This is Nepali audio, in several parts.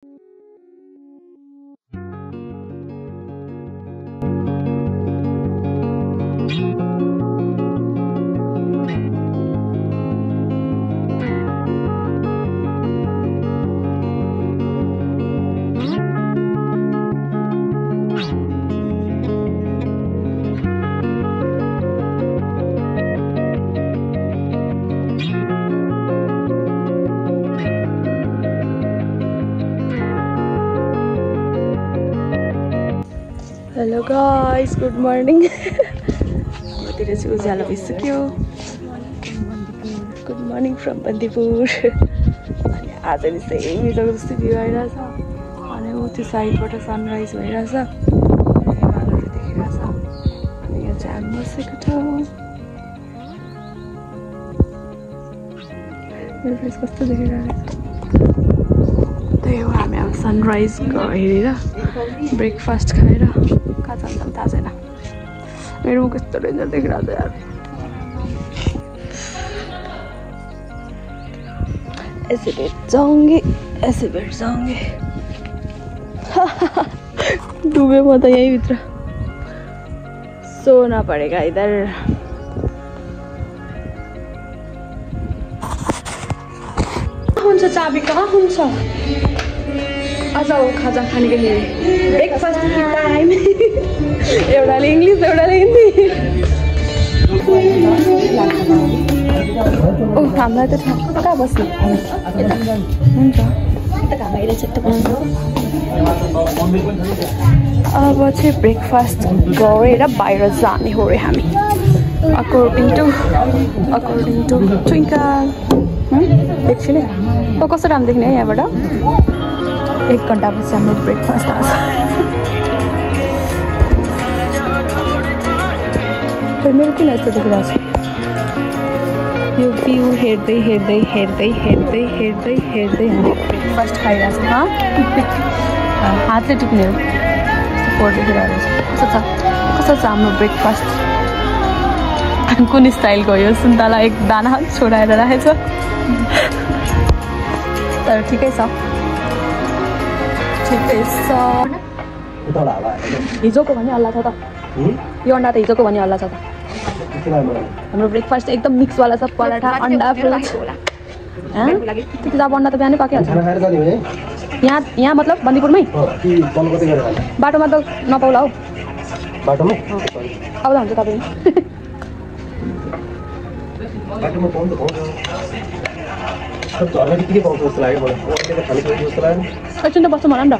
Hello guys, good morning. Good morning from Bandipur. आज नि सेम मिठो जस्तो भ्यू आइरहेछ अनि उ त्यो साइडबाट सनराइज भइरहेछ हिमालहरू देखिरहेछ अनि यहाँ चाहिँ हामी बसेको ठाउँ मेरो फेस कस्तो देखिरहेको छ त्यही हो हामी अब सनराइज हेरेर ब्रेकफास्ट खाएर कहाँ जान्छौँ थाहा छैन मेरो मुख कस्तो डेन्जर देखिरहेको छ यार ऐसे बैठ जाऊंगे डूबे म त यही भित्र सोना पड़ेगा इधर हुन्छ चाबी कहाँ हुन्छ आज हो खाजा खाने के लिए ब्रेकफास्ट की टाइम एउटाले इंग्लिश एउटाले हिन्दी ओ हामीलाई त कहाँ बस्नु हुन्छ अब चाहिँ ब्रेकफास्ट गरेर बाहिर जाने हो रे हामी अकॉर्डिंग टू ट्विंकल एकछिन त कस्तो राम्रो देख्ने है यहाँबाट 1 घण्टापछि हाम्रो ब्रेकफास्ट आउँछ मेरो किन यस्तो देखिरहेको छ यो भ्यू हेर्दै हामी ब्रेकफास्ट खाइरहेको छ हातले टिप्ने हो फोर देखिरहेको छ कस्तो छ हाम्रो ब्रेकफास्ट कुन स्टाइलको यो सुन्तला एक दाना छोडाएर राखेछ तर ठिकै छ हिजोको भने हल्ला छ त यो अन्डा त हिजोको भने हल्ला छ त हाम्रो ब्रेकफास्ट एकदम मिक्सवाला छ पराठा अन्डा फ्रुट त्यति त अब अन्डा त बिहानै पाकिहाल्छ यहाँ मतलब बन्दीपुरमै बाटोमा त नपाउला हौ बाटोमै आउँदा हुन्छ तपाईँ एकछिन त बस्छ मलाई नि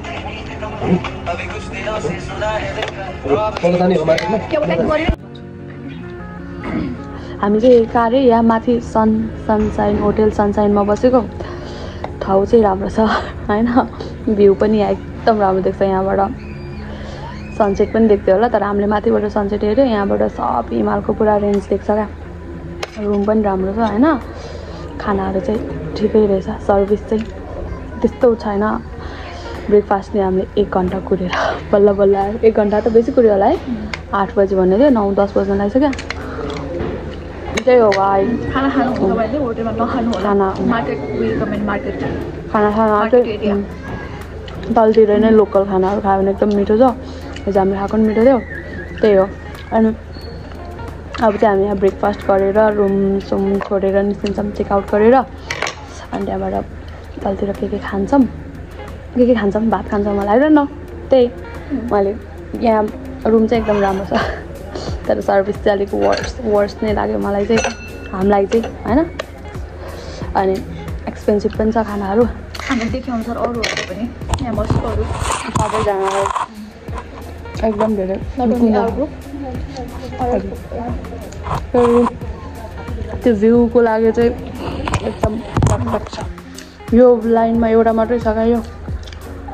हामी चाहिँ कारे यहाँ माथि सनसाइन होटल सनसाइनमा बसेको ठाउँ चाहिँ राम्रो छ हैन भ्यू पनि यहाँ एकदम राम्रो देख्छ यहाँबाट सनसेट पनि देख्थ्यो होला तर हामीले माथिबाट सनसेट हेऱ्यो यहाँबाट सब हिमालको पुरा रेन्ज देख्छ क्या रुम पनि राम्रो छ हैन खानाहरू चाहिँ ठिकै रहेछ सर्भिस चाहिँ त्यस्तो छैन ब्रेकफास्ट नै हामीले 1 घण्टा कुरेर बल्ल 1 घण्टा त बेसी कुर्यो होला है 8 बजे भन्ने थियो 9-10 बज्न लाग्छ त्यही हो भाइ खाना खानु तपाईले होटलमा नखानु होला खाना तलतिर नै लोकल खानाहरू खायो भने एकदम मिठो छ हिजो हामीले खाएको पनि मिठो थियो त्यही हो अनि अब चाहिँ हामी यहाँ ब्रेकफास्ट गरेर रुम छोडेर निस्किन्छौँ चेकआउट गरेर अनि त्यहाँबाट तलतिर के खान्छौँ भात खान्छौँ मलाई आइरहन्न त्यही मैले यहाँ रुम चाहिँ एकदम राम्रो छ तर सर्भिस चाहिँ अलिक वर्स नै लाग्यो मलाई चाहिँ हामीलाई चाहिँ हैन अनि एक्सपेन्सिभ पनि छ खानाहरू हामी देख्नुअनुसार अरूहरू पनि यहाँ बसेकोहरू सबैजनालाई एकदम धेरै त्यो भ्यूको लागि चाहिँ एकदम पर्फेक्ट छ यो लाइनमा एउटा मात्रै छ क्या यो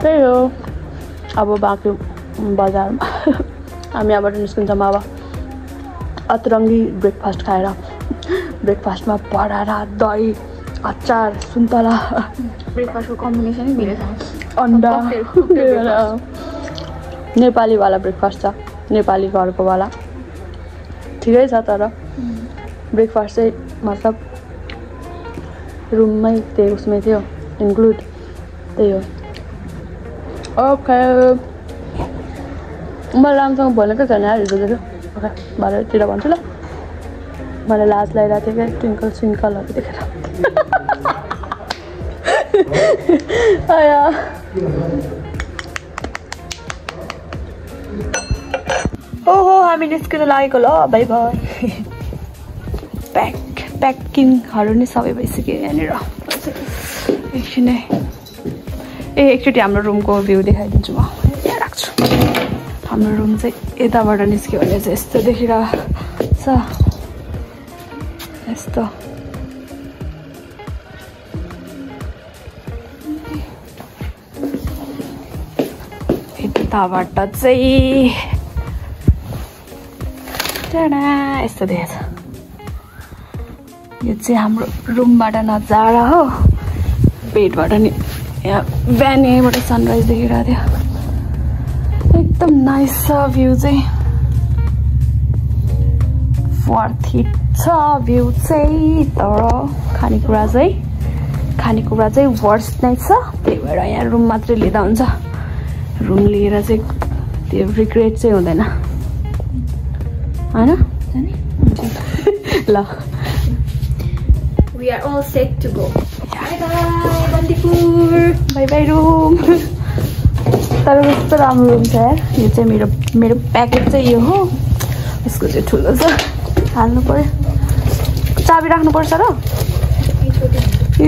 त्यही हो अब बाँकी बजारमा हामी यहाँबाट निस्किन्छौँ अब अतरङ्गी ब्रेकफास्ट खाएर ब्रेकफास्टमा पराठा दही अचार सुन्तला ब्रेकफास्टको कम्बिनेसनै मिलेछ अन्डा नेपालीवाला ब्रेकफास्ट छ नेपाली घरको वाला ठिकै छ तर ब्रेकफास्ट चाहिँ मतलब रुममै त्यही उसमै थियो इन्क्लुड त्यही हो ओके मलाई राम्रोसँग भनेको छैन यार हिजोदेखि ओके 12तिर भन्छु ल मलाई लाज लागिरहेको थियो क्या ट्विङ्कल स्विङ्कलहरू देखेर ओहो हामी निस्किनु लागेको ल बाई बाई प्याकिङहरू नि सबै भइसक्यो यहाँनिर एकछिन एकचोटि हाम्रो रुमको भ्यू देखाइदिन्छु म यहाँ राख्छु हाम्रो रुम चाहिँ यताबाट निस्क्यो भने चाहिँ यस्तो देखिरहेछ यस्तो यताबाट चाहिँ यस्तो देखेछ यो चाहिँ हाम्रो रुमबाट नजारा हो बेडबाट नि यहाँ बिहानैबाट सनराइज देखिरहेको थियो एकदम नाइस छ भ्यू चाहिँ वर्थ इट छ भ्यू चाहिँ तर खानेकुरा चाहिँ वर्स्ट नै छ त्यही भएर यहाँ रुम मात्रै लिँदा हुन्छ रुम लिएर चाहिँ त्यो रिग्रेट चाहिँ हुँदैन हैन ल We are all set to go. Bye bye, Bandipur. Bye bye room. तर कस्तो राम्रो रुम छ यार यो चाहिँ मेरो प्याकेज चाहिँ यो हो यसको चाहिँ ठुलो छ हाल्नु पर्यो चाबी राख्नु पर्छ र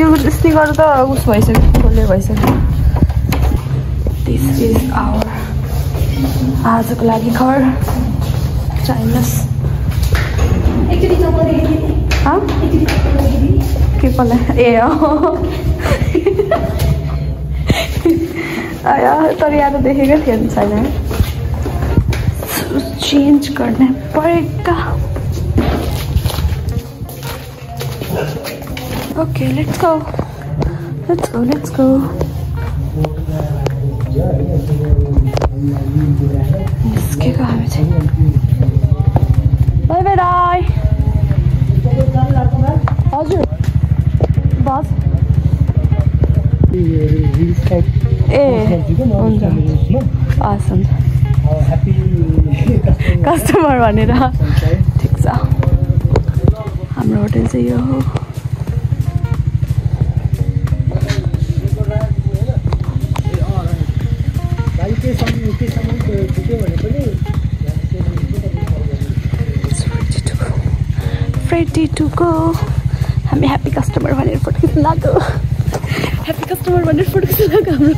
यो स्टिकर त उस भइसक्यो खोल्ने भइसक्यो दिस इज आवर आजको लागि घर चाइनास के पल्ला ए तर यहाँ त देखेकै थिएन छैन चेन्ज गर्ने परेगा ओके लेट्स गो निस्केको हामी चाहिँ बाई बाई राई हजुर बस ए हुन्छ हस् हुन्छ कस्टमर भनेर ठिक छ हाम्रो होटल चाहिँ यो हो ready to go हामी ह्याप्पी कस्टमर भनेर फोटो खिच्न लाग्यो ह्याप्पी कस्टमर भनेर फोटो खिच्न लाग्यो हाम्रो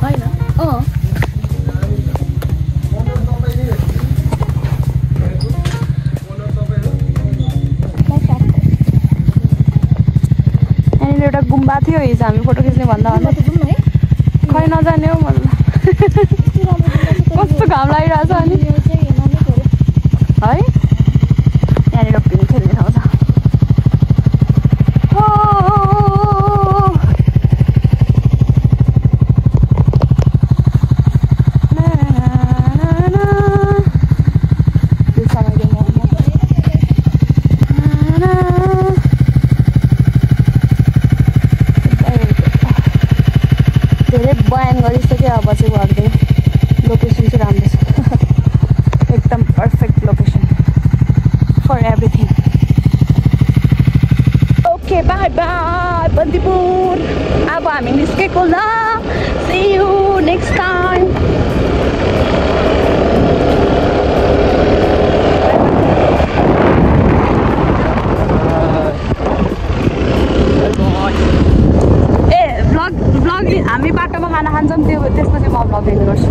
होइन यहाँनिर एउटा गुम्बा थियो हिजो हामी फोटो खिच्ने भन्दा खै नजाने हौ मलाई कस्तो घाम लागिरहेछ अनि है यहाँनिर पिन खेल्ने ठाउँ छ धेरै बयान गरिसक्यो अब चाहिँ गर्दैन लोकेसन चाहिँ राम्रो छ एकदम perfect location for everything. Okay, bye bye, Bandipur. अब हामी निस्केको ल. See you next time. vlog हामी बाटोमा खाना खान्छौँ त्यसपछि म vlog एडिट गर्छु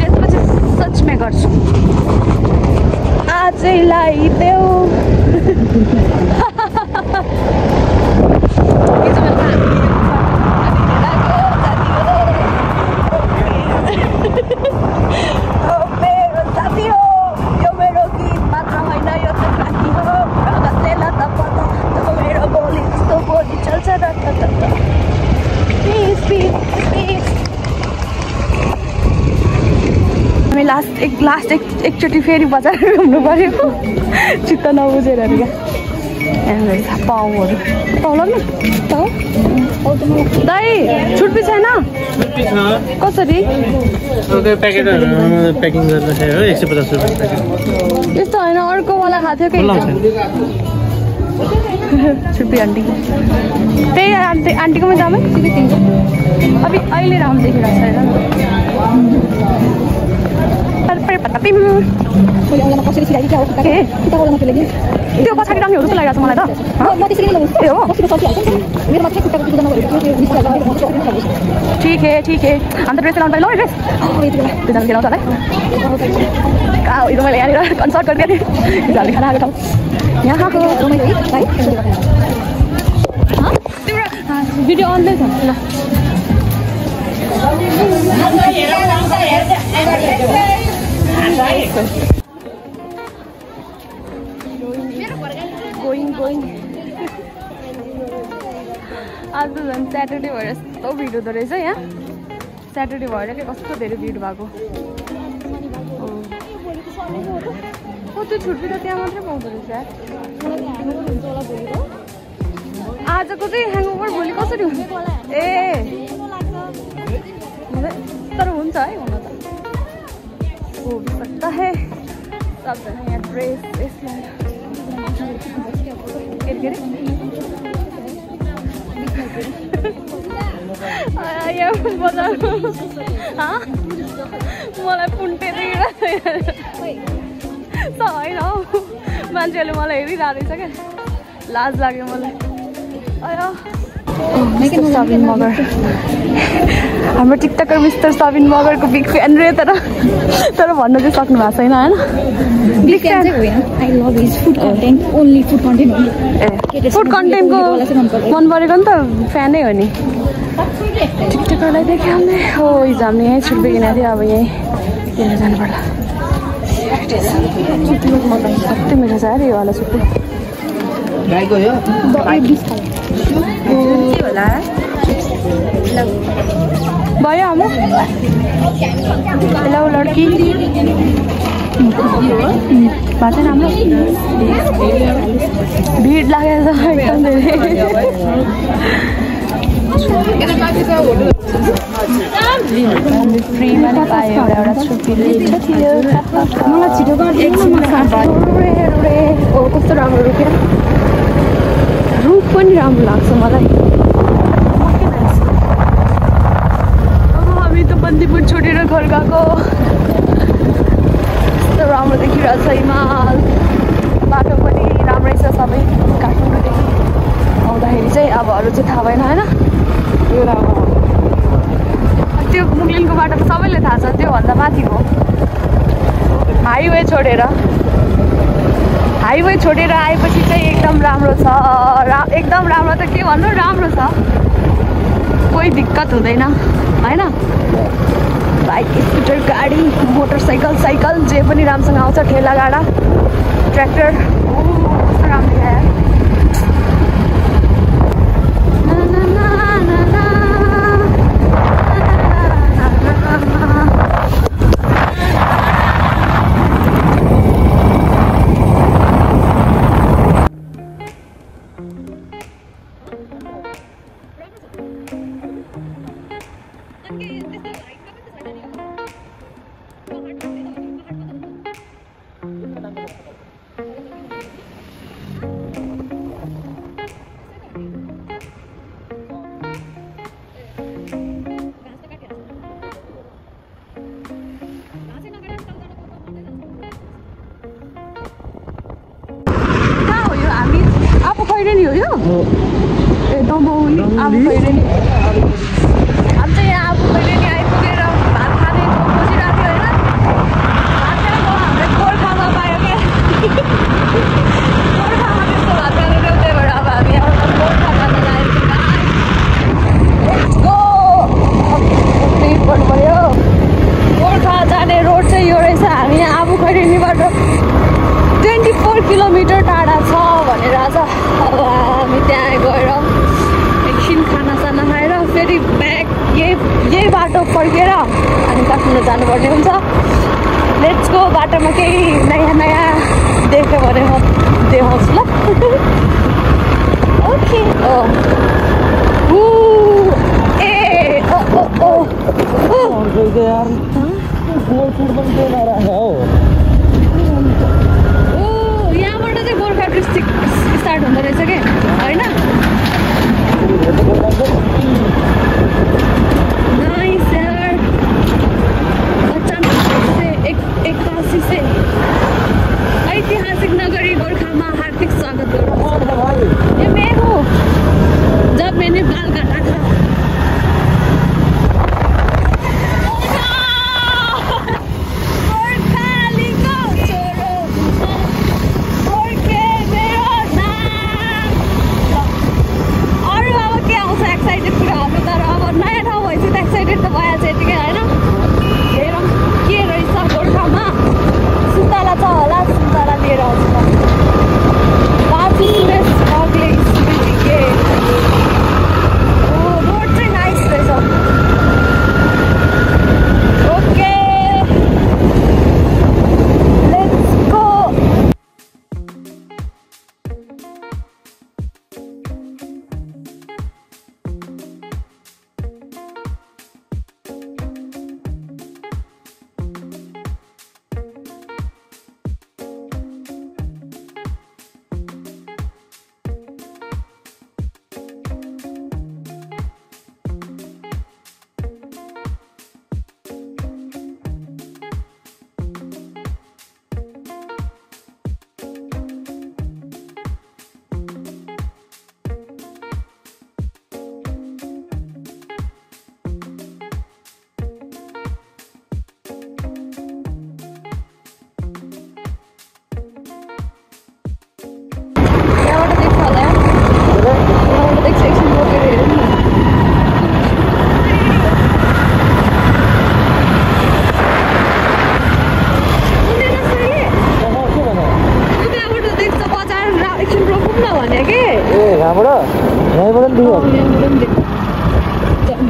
त्यसपछि सचमै गर्छु आजैलाई देऊ मेरो साथी हो यो मेरो गीत मात्र होइन यो त साथी हो रगतले लता पता जब मेरो बोली जस्तो बोली चल्छ हामी लास्ट एकचोटि फेरि बजार घुम्नु पर्यो चित्त नबुझेर क्या पाउहरू पाउला नि दाइ छुट्टी छैन कसरी प्याकिङ गर्दाखेरि हो 150 रुपैयाँ प्याकेट यस्तो हैन अर्को वाला खाथ्यो के छुर्पी आन्टी त्यही आन्टीकोमा जामै सिधै किन्छ अब अहिले राम्रो देखिरहेको छ त्यो पछाडि राख्ने जस्तो लागिरहेको छ मलाई त ठीक है अन्त ड्रेस लाउनु पाइ ल ड्रेस दुईजना खेलाउँछ होला कहाँ हिजो मैले यहाँनिर कन्सर्ट गरिदिएको थिएँ हिजोले खाना आएको ठाउँ यहाँको भिडियो अनलाइन छ ल going आज झन् स्याटरडे भएर यस्तो भिड हुँदो रहेछ यहाँ स्याटरडे भएर के कस्तो धेरै भिड भएको त्यो छुर्पी त त्यहाँ मात्रै पाउँदो रहेछ आजको चाहिँ ह्याङओभर भोलि कसरी हुन्छ ए तर हुन्छ है हुन त हो सक्ता है सबजना यहाँ ड्रेस यसलाई मलाई पुन्टे होइन हौ मान्छेहरूले मलाई हेरिरहेको रहेछ क्या लाज लाग्यो मलाई सबिन मगर हाम्रो टिकटकर मिस्टर सबिन मगरको बिग फ्यान रे तर भन्न चाहिँ सक्नु भएको छैन होइन बिग फ्यान फुड कन्टेन्टको मन परेको नि त फ्यानै हो नि टिकटकरलाई देखाउने हो हिजो हामीले यहीँ छुट्टी किनेको थियो अब यहीँ किनेर जानु पर्ला कति मिठो छ अरे यो वाला छुट्टी भयो हम हेलो लड़की बाटो राम्रो भिड लागेर एकदम फ्रीमा नि पायो एउटा छुट्टी थियो मलाई छिटो कस्तो राम्रो रुखेर रुख पनि राम्रो लाग्छ मलाई अब हामी त बन्दीपुर छोडेर घर गएको यस्तो राम्रो देखिरहेको छ हिमाल बाटो पनि राम्रै छ सबै काठमाडौँदेखि आउँदाखेरि चाहिँ अब अरू चाहिँ थाहा भएन होइन यो राम्रो त्यो मुगलिनको बाटो त सबैले थाहा छ त्योभन्दा माथिको हाइवे छोडेर आएपछि चाहिँ एकदम राम्रो छ एकदम राम्रो त के भन्नु राम्रो छ कोही दिक्कत हुँदैन होइन बाइक स्कुटर गाडी मोटरसाइकल साइकल जे पनि राम्रोसँग आउँछ ठेला गाडा ट्र्याक्टर कस्तो राम्रो छ खैरेनी हो यो ए दमौली आबु खैरेनी हामी चाहिँ यहाँ आबु खैरेनी आइपुगेर भात खाने खोजिरहेको थियो होइन भात खाएको हाम्रो गोर्खामा पायो क्या गोर्खामा त्यस्तो भात खाने थियो त्यही भएर अब हामी यहाँ गोर्खा खान आएको गो गर्नु पऱ्यो गोर्खा जाने रोड चाहिँ यो रहेछ हामी यहाँ आबु खैरेनीबाट 24 किलोमिटर टाढा छ भनेर आज अब हामी त्यहाँ गएर एकछिन खानासाना खाएर फेरि ब्याक यही बाटो फर्केर हामी काठमाडौँ जानुपर्ने हुन्छ लेट्स गो बाटोमा केही नयाँ देख्यो भने म देखाउँछु ल ओके ओ ए ओ रहेछ यार गोल फुड पनि त्यही नराखेको हो ओ यहाँबाट चाहिँ गोर्खा डिस्ट्रिक्ट स्टार्ट हुँदो रहेछ के होइन नाइस यार अचानक से 81 से ऐतिहासिक नगरी गोरखामा हार्दिक स्वागत गर्छु। ये मैं हूँ जब मैंने बाल काटा था। एक्साइटेड कुराहरू तर अब नयाँ ठाउँ भएपछि त एक्साइटेड त भइहाल्छ यतिकै होइन हेरौँ के रहेछ गोर्खामा सुन्तला छ होला सुन्तला लिएर आउँछु म दार्जिलिङ अग्ले स्मृति गेट रोड चाहिँ नाइस रहेछ ओके लेट्स गो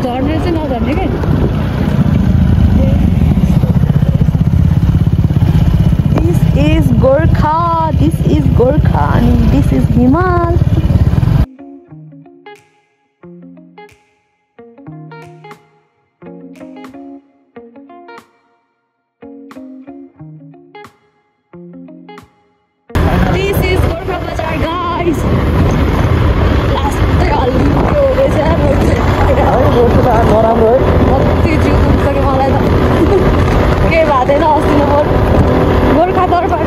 झर्ने चाहिँ नझर्ने क्या दिस इज गोर्खा अनि दिस इज हिमाल दिस इज गोर्खा बजार गाइस नराम्रो है कति जिउ दुख्छ मलाई त केही भएन अस्ति म गोर्खा दरबार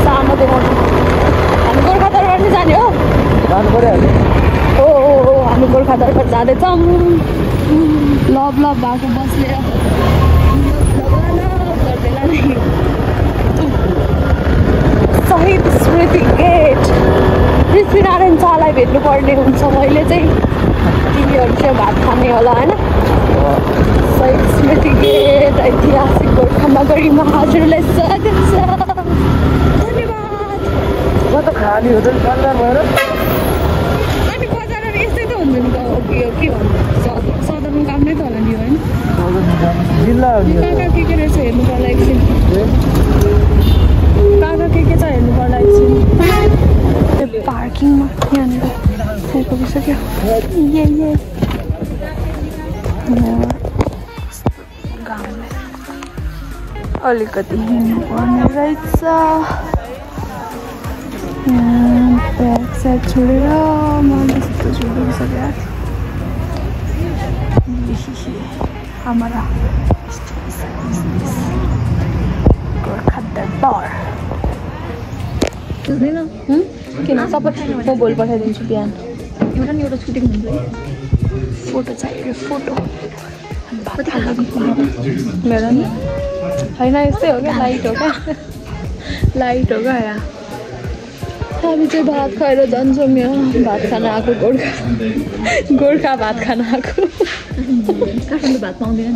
सानो देखाउँछु हामी गोर्खा दरबार चाहिँ जाने हो जानु पऱ्यो हो हामी गोर्खा दरबार जाँदैछौँ लभ भएको बसले शहीद स्मृति गेट पृथ्वीनारायण शाहलाई भेट्नुपर्ने हुन्छ मैले चाहिँ तिमीहरू चाहिँ भात खाने होला होइन शहीद स्मृति गेट ऐतिहासिक गोर्खामा गरीमा हजुरलाई स्वागत छ धन्यवाद म त खाली होटल खाना भएर अनि बजारमा यस्तै त हुन्छ नि त के भन्नु सदरमुकाम काम नै त होला नि होइन जिल्ला कहाँ के रहेछ हेर्नु पर्ला एकछिन कहाँ के छ हेर्नु पर्ला एकछिन पार्किङमा यहाँनिर पुगिसक्यो घामले अलिकति हिँड्नुपर्ने रहेछ ब्याक साइड छोडेर मैले यस्तो छोडिसक्यो हमारा गोर्खा दरबार किन सबै म भोलि पठाइदिन्छु बिहान एउटा सुटिङ हुन्छ फोटो चाहियो फोटो मेरो नि होइन यस्तै हो क्या लाइट हो क्या यहाँ हामी चाहिँ भात खाएर जान्छौँ यहाँ भात खान आएको गोर्खा भात खान आएको काठमाडौँ भात पाउँदैन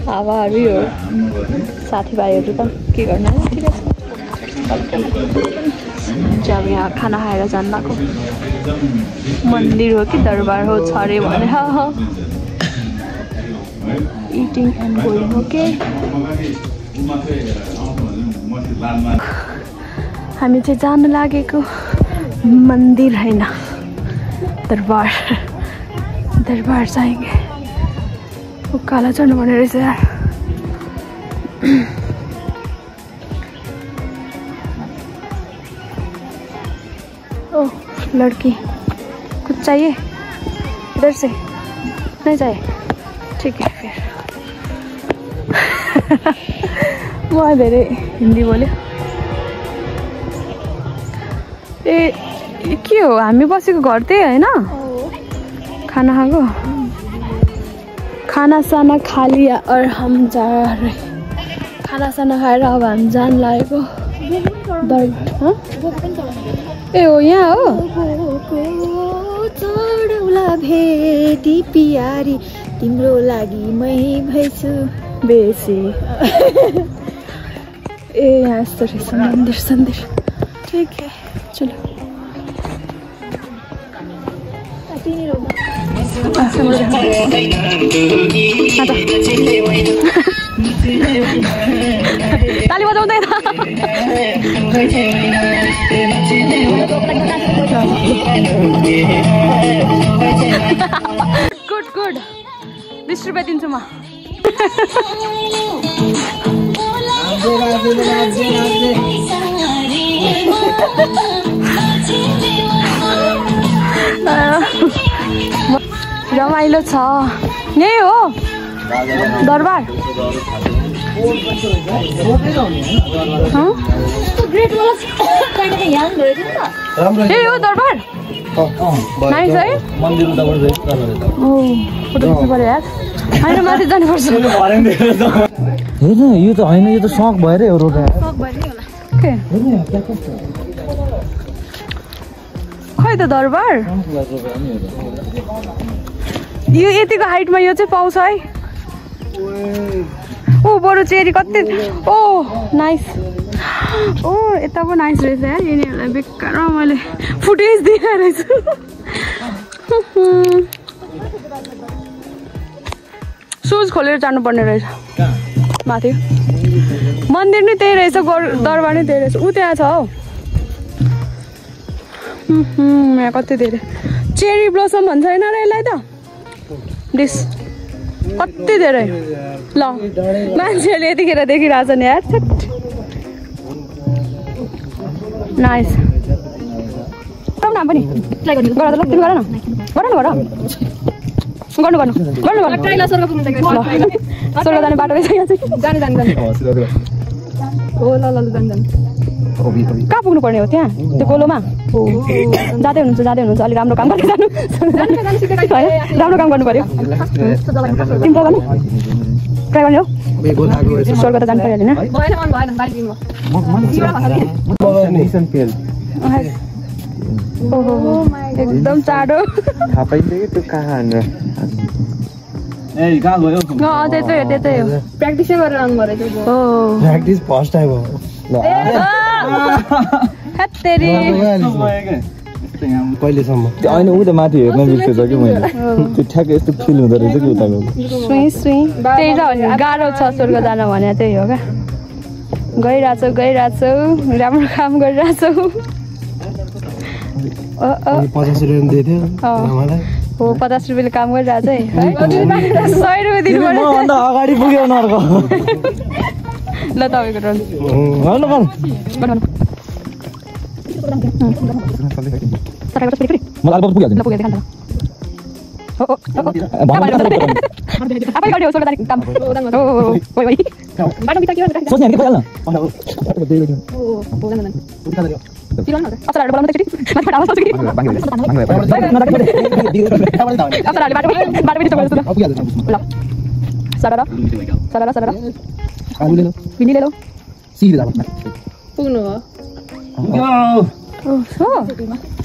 हावाहरू हो साथीभाइहरू त के गर्ने ठिकै छ अब यहाँ खाना खाएर जानु भएको मन्दिर हो कि दरबार हो छ अरे भने इटिङ एन्ड गोइङ हो के हामी चाहिँ जानु लागेको मन्दिर होइन दरबार दरबार जाएंगे। उकाला चढ्नु पर्ने रहेछ यार। ओह लड़की, कुछ चाहिए इधर से? नहीं चाहिए, ठीक है फिर। बहुत धेरै हिन्दी बोल्यो। ए के हो, हामी बसेको घर त्यही होइन? खाना खाएको? खाना साना खा लिया और हम जा रहे। खाना साना खाएर अब हामी जान लागेको। ए हो यहाँ हो? चढौला भेटी पियारी, तिम्रो लागि मै भइछु बेसी। ए यहाँ यस्तो रहेछ मन्दिर सन्दिर। ठीक है चलो। ताली बजाउँदैन। गुड गुड, 20 रुपियाँ दिन्छु म। रमाइलो छ। यही हो दरबार? यही हो दरबार? नाइस है? फोटो खिच्नु पर्यो यार। होइन माथि जानुपर्छ। हेर्नु यो त होइन, यो त सक भएरै हो रोड। खै त दरबार? यो यतिको हाइटमा यो चाहिँ पाउँछ है? ओ बरु चेरी कति। ओ नाइस। ओ यता पो नाइस रहेछ यार। यिनीहरूलाई बेकारमा मैले फुटेज दिएर रहेछु। सुज खोलेर जानुपर्ने रहेछ माथि। मन्दिर नै त्यही रहेछ, दरबार नै त्यही रहेछ। ऊ त्यहाँ छ हौ। यहाँ कति धेरै चेरी ब्लोसम भन्छ होइन र यसलाई त? डिस कति धेरै। ल मान्छेहरूले यतिखेर देखिरहेछ नि यार। नाइस। तब नाम पनि ट्राई गर्नु गर त। ल तिमी गर न, गर न, गर गर्नु गर्नु गर्नु गर्नु। ट्राई ल स्वर्ग पुग्नु चाहिँ। स्वर्ग जाने बाटो रहेछ यहाँ चाहिँ। जाने जाने जाने। हो ल ल जाने जाने। कहाँ पुग्नु पर्ने हो त्यहाँ? त्यो गोलोमा? जाँदै हुनुहुन्छ अलिक राम्रो काम गरेर जानु। राम्रो काम गर्नु पर्यो। तिमी ट्राई गर्नु, ट्राई गर्ने हो। स्वर्ग त जानु परिहाल्यो होइन? एकदम चाँडो। त्यतै हो। प्र्याक्टिसै गरेर आउनु पऱ्यो। प्र्याक्टिस फर्स्ट टाइम हो। पहिलेसम्म होइन ऊ त माथि हेर्न बिर्सेछ कि मैले। त्यो ठ्याक्कै यस्तो फिल हुँदो रहेछ कि उता गएको। त्यही त गाह्रो छ स्वर्ग जान भने त्यही हो क्या। गइरहेछौ राम्रो काम गरिरहेछौ। 50 रुपियाँ दिएको थियो हो। 50 रुपियाँले काम गरिरहेछ है। 100 रुपियाँ दिनु पर्यो। अगाडि पुग्यो उनीहरूको। ल तपाईँको टर्न। मलाई अल्बम पुगिहाल्छ।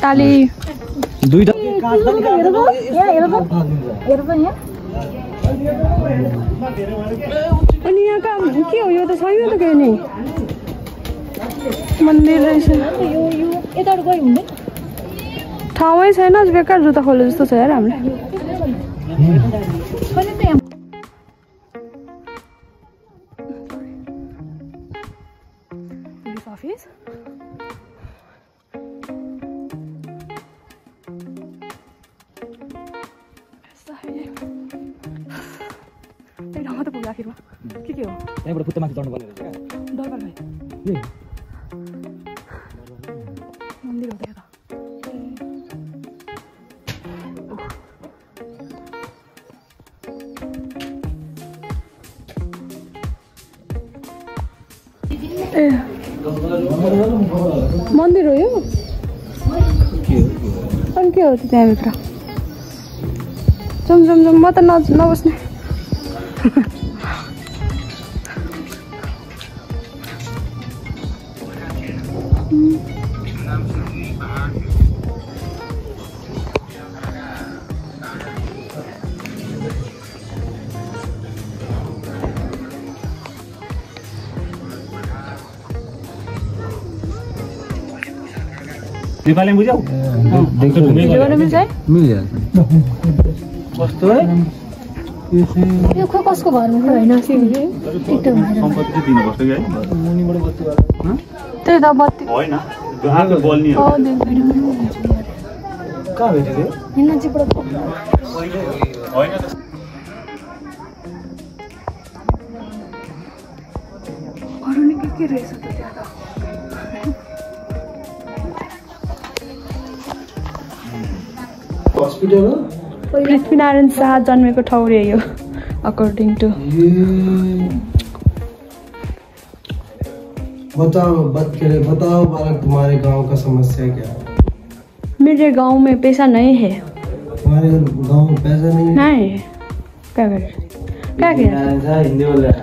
ताली दुईटा अनि यहाँ काम के हो? यो त छैन त केही नै। मन्दिर रहेछ। ठाउँै छैन, बेकार जुत्ता खोले जस्तो छ यार हामीले। पुलिस अफिस ठाउँमा त पुग्यो आखिरमा के हो त्यहाँबाट फुत्ता माथि चढ्नु पर्ने रहेछ दरबार भाइ मन्दिर हो त्यहाँ त ए मन्दिर हो यो अनि के हो त त्यहाँभित्र जाउँ जाउँ जाउँ म त नबस्ने नेपाली बुझ्यौ मिलिहाल्छ कस्तो है यो खै कसको घरमा होइन सम्पत्ति दिनुपर्छ कि है मुनिबाट बत्ती त्यही त बत्ती होइन आफै बल्ने हो कहाँ भेट्यो नजिकबाट होइन अरू नै के रहेछ त त्यहाँ त हस्पिटल हो पृथ्वीनारायण शाह जन्मेको ठाउँ रे यो अकॉर्डिंग टू बताओ बालक तुम्हारे गांव का समस्या क्या है? मेरे गांव में पैसा नहीं है तुम्हारे गांव में पैसा नहीं है? नहीं क्या करे हिंदी बोल रहा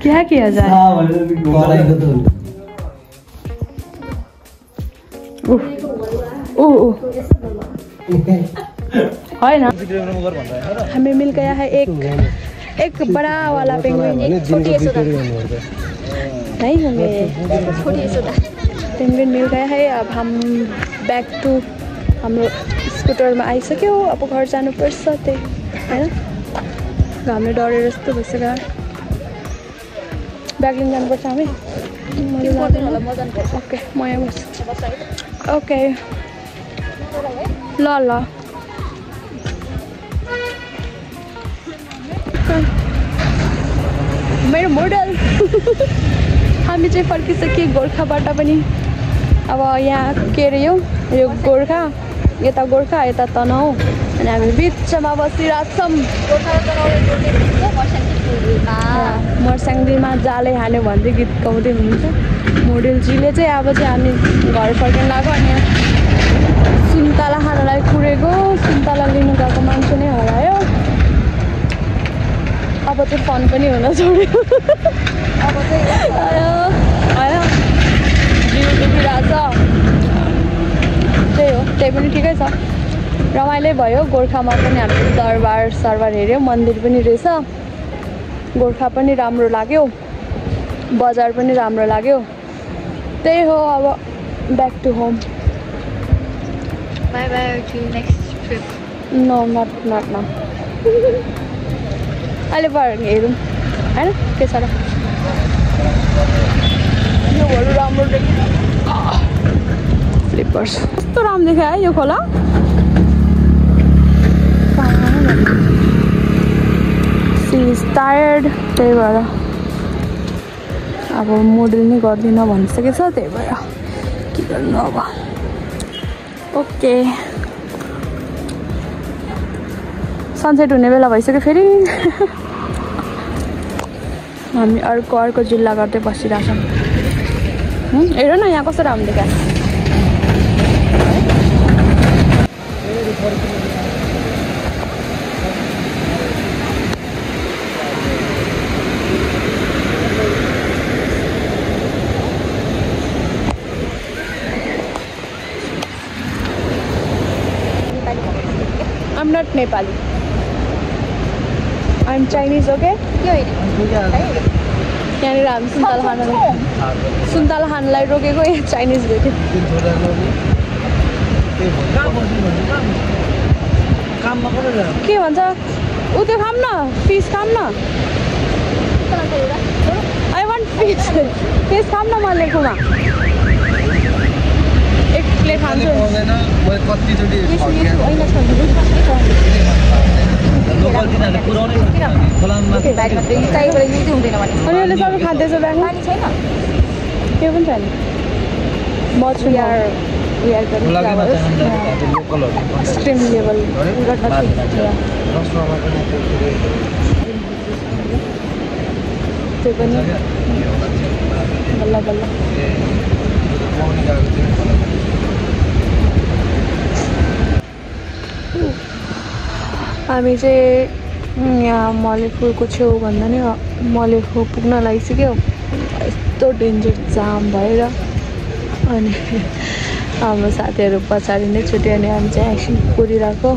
क्या किया जाए होइन हमें मिल गया है एक बड़ा वाला पेंगुइन नहीं हमें पेंगुइन मिल गया है अब हम बैक टू हाम्रो स्कुटरमा आइसक्यो अब घर जानुपर्छ त्यही हैन घामले डरेर जस्तो भइसक्यो ब्याग लिन जानुपर्छ हामी ओके म यहाँ बस्छु ओके ल ल मेरो मोडल हामी चाहिँ फर्किसक्यो गोर्खाबाट पनि अब यहाँ के अरे यो गोर्खा यता गोर्खा यता तनहु अनि हामी बिचमा बसिरहेछौँ मर्स्याङडीमा जाले हान्यो भन्दै गीत गाउँदै हुनुहुन्छ मोडेलजीले चाहिँ अब चाहिँ हामी घर फर्किन लाग्यो अनि सुन्तला खानलाई कुरेको सुन्तला लिनु गएको मान्छे नै हरायो अब चाहिँ फन पनि हुन छोड्यो अब चाहिँ होइन जिउ दुखिरहेछ त्यही हो त्यही पनि ठिकै छ रमाइलो भयो गोर्खामा पनि हामीले दरबार हेऱ्यो मन्दिर पनि रहेछ गोर्खा पनि राम्रो लाग्यो बजार पनि राम्रो लाग्यो त्यही हो अब back to home Bye bye to next trip. No, not now. अहिले बाहिर हेरौँ होइन के छ र योहरू राम्रो देखियो फ्लिपर्स कस्तो राम्रो देख्यो है यो खोला सी इज टायर्ड त्यही भएर अब मोडल नै गर्दिनँ भनिसकेको छ त्यही भएर के गर्नु अब ओके सनसेट हुने बेला भइसक्यो फेरि हामी अर्को जिल्ला गर्दै बसिरहेछौँ हेर न यहाँ कस्तो राम्रो देखा I'm not Nepali. I'm Chinese, okay? यहाँनिर हामी सुन्तला खानलाई रोकेको यहाँ चाइनिज भेट्यो के भन्छ ऊ त्यो खाऊँ न फिस खाऊँ न आई वान्ट फिस खाऊँ न म लेखुमा एक प्लेट खान्छु लोकल तिनीहरूले पुराउनै खोलामा ब्यागमा चाहिँ चाहिएबाट युजै हुँदैन भने अनि अहिले सबै खाँदैछ ब्यागमा पानी छैन के पनि छैन मछली we are going flowers stream level got nothing त्यो पनि बल्ल बल्ल हामी चाहिँ यहाँ मलेखुरको छेउ भन्दा नि मलेखु पुग्न लागिसक्यो यस्तो डेन्जर जाम भएर अनि हाम्रो साथीहरू पछाडि नै छुट्यो अनि हामी चाहिँ एकछिन कुदिरहेको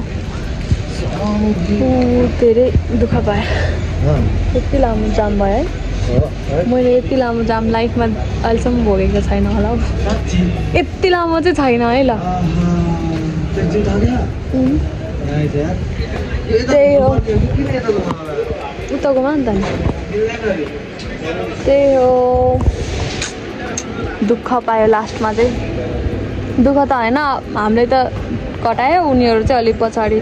धेरै दुःख भयो यति लामो जाम भयो है मैले यति लामो जाम लाइफमा अहिलेसम्म भोगेको छैन होला हौ यति लामो चाहिँ छैन है ल त्यही हो उताकोमा नि त नि त्यही हो दुःख पायो लास्टमा चाहिँ दुःख त होइन हामीले त कटायो उनीहरू चाहिँ अलिक पछाडि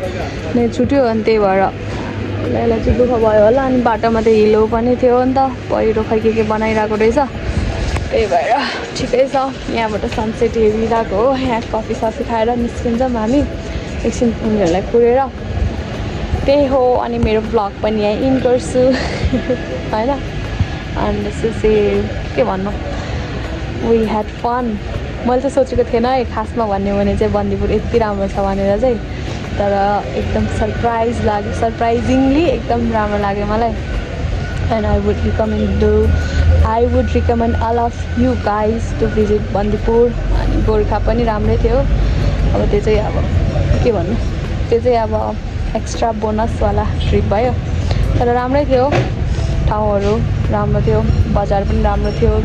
नै छुट्यो अनि त्यही भएर यसलाई चाहिँ दुःख भयो होला अनि बाटोमा त हिलो पनि थियो नि त पहिरो खै के बनाइरहेको रहेछ त्यही भएर ठिकै छ यहाँबाट सनसेट हेरिरहेको हो यहाँ कफी सफी खाएर निस्किन्छौँ हामी एकछिन उनीहरूलाई कुरेर त्यही हो अनि मेरो ब्लग पनि यहाँ इन गर्छु होइन अनि त्यसपछि के भन्नु वी ह्याड फन मैले त सोचेको थिएन है खासमा भन्यो भने चाहिँ बन्दीपुर यति राम्रो छ भनेर चाहिँ तर एकदम सरप्राइजिङली एकदम राम्रो लाग्यो मलाई and I would recommend all of you guys to visit Bandipur अनि गोर्खा पनि राम्रै थियो अब त्यो चाहिँ अब के भन्नु त्यो चाहिँ अब एक्स्ट्रा बोनसवाला ट्रिप भयो तर राम्रै थियो ठाउँहरू राम्रो थियो बजार पनि राम्रो थियो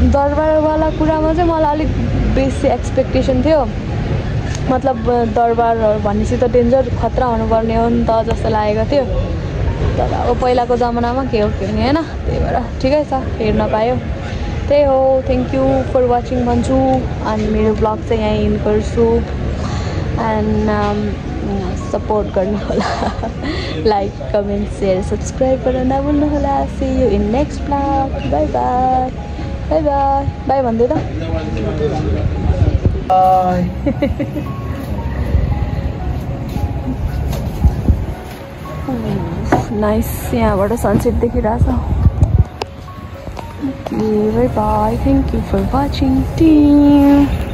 दरबारवाला कुरामा चाहिँ मलाई अलिक बेसी एक्सपेक्टेसन थियो मतलब दरबार भनेपछि त डेन्जर खतरा हुनुपर्ने हो नि त जस्तो लागेको थियो तर अब पहिलाको जमानामा के हो के होइन त्यही भएर ठिकै छ हेर्न पायो त्यही हो थ्याङ्क यू फर वाचिङ भन्छु अनि मेरो ब्लग चाहिँ यहीँ इन्ड गर्छु एन्ड सपोर्ट गर्नु होला लाइक कमेन्ट सेयर सब्सक्राइब गर्न नभुल्नु होला see you in next blog bye bye bye bye bye भन्दै त नाइस यहाँबाट सनसेट देखिरहेछ bye bye thank you for watching team